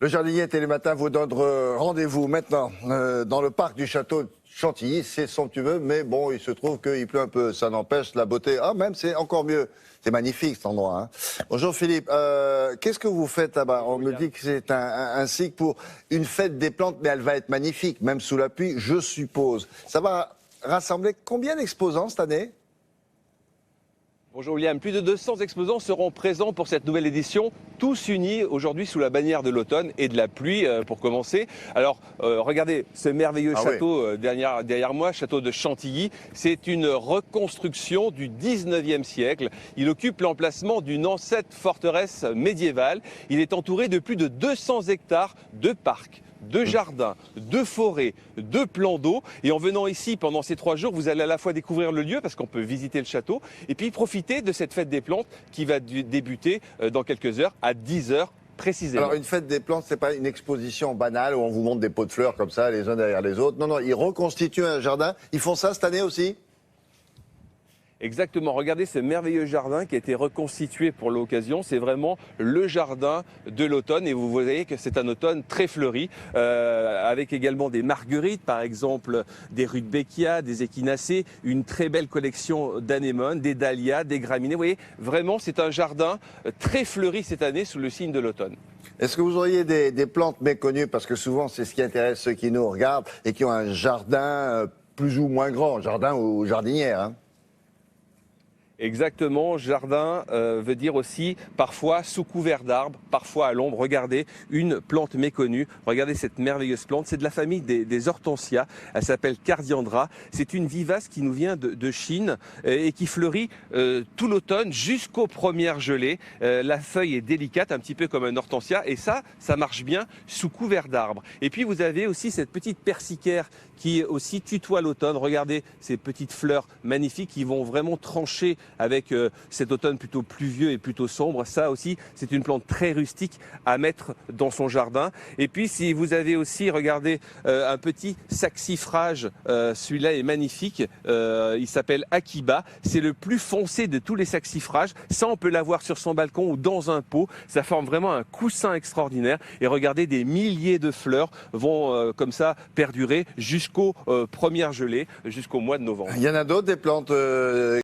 Le jardinier Télématin vous donne rendez-vous maintenant dans le parc du château de Chantilly. C'est somptueux, mais bon, il se trouve qu'il pleut un peu. Ça n'empêche la beauté. Ah, même, c'est encore mieux. C'est magnifique cet endroit. Hein. Bonjour Philippe. Qu'est-ce que vous faites là-bas? On me dit que c'est un cycle pour une fête des plantes, mais elle va être magnifique, même sous la pluie, je suppose. Ça va rassembler combien d'exposants cette année? Bonjour William, plus de 200 exposants seront présents pour cette nouvelle édition, tous unis aujourd'hui sous la bannière de l'automne et de la pluie pour commencer. Alors regardez ce merveilleux château derrière moi, château de Chantilly. C'est une reconstruction du 19e siècle. Il occupe l'emplacement d'une ancienne forteresse médiévale. Il est entouré de plus de 200 hectares de parcs, de jardins, de forêts, de plans d'eau. Et en venant ici pendant ces 3 jours, vous allez à la fois découvrir le lieu parce qu'on peut visiter le château et puis profiter de cette fête des plantes qui va débuter dans quelques heures à 10 heures précisément. Alors une fête des plantes, c'est pas une exposition banale où on vous montre des pots de fleurs comme ça, les uns derrière les autres. Non, non, ils reconstituent un jardin. Ils font ça cette année aussi? Exactement, regardez ce merveilleux jardin qui a été reconstitué pour l'occasion. C'est vraiment le jardin de l'automne et vous voyez que c'est un automne très fleuri avec également des marguerites, par exemple des rudbeckia, des échinacées, une très belle collection d'anémones, des dahlias, des graminées. Vous voyez, vraiment c'est un jardin très fleuri cette année sous le signe de l'automne. Est-ce que vous auriez des plantes méconnues? Parce que souvent c'est ce qui intéresse ceux qui nous regardent et qui ont un jardin plus ou moins grand, jardin ou jardinière. Hein. Exactement, jardin veut dire aussi parfois sous couvert d'arbres, parfois à l'ombre. Regardez, une plante méconnue, regardez cette merveilleuse plante, c'est de la famille des hortensias, elle s'appelle Cardiandra. C'est une vivace qui nous vient de Chine et qui fleurit tout l'automne jusqu'aux premières gelées. La feuille est délicate, un petit peu comme un hortensia et ça marche bien sous couvert d'arbres. Et puis vous avez aussi cette petite persicaire qui aussi tutoie l'automne. Regardez ces petites fleurs magnifiques qui vont vraiment trancher avec cet automne plutôt pluvieux et plutôt sombre. Ça aussi, c'est une plante très rustique à mettre dans son jardin. Et puis, si vous avez aussi, regardez, un petit saxifrage, celui-là est magnifique, il s'appelle Akiba. C'est le plus foncé de tous les saxifrages. Ça, on peut l'avoir sur son balcon ou dans un pot. Ça forme vraiment un coussin extraordinaire. Et regardez, des milliers de fleurs vont comme ça perdurer jusqu'aux premières gelées, jusqu'au mois de novembre. Il y en a d'autres, des plantes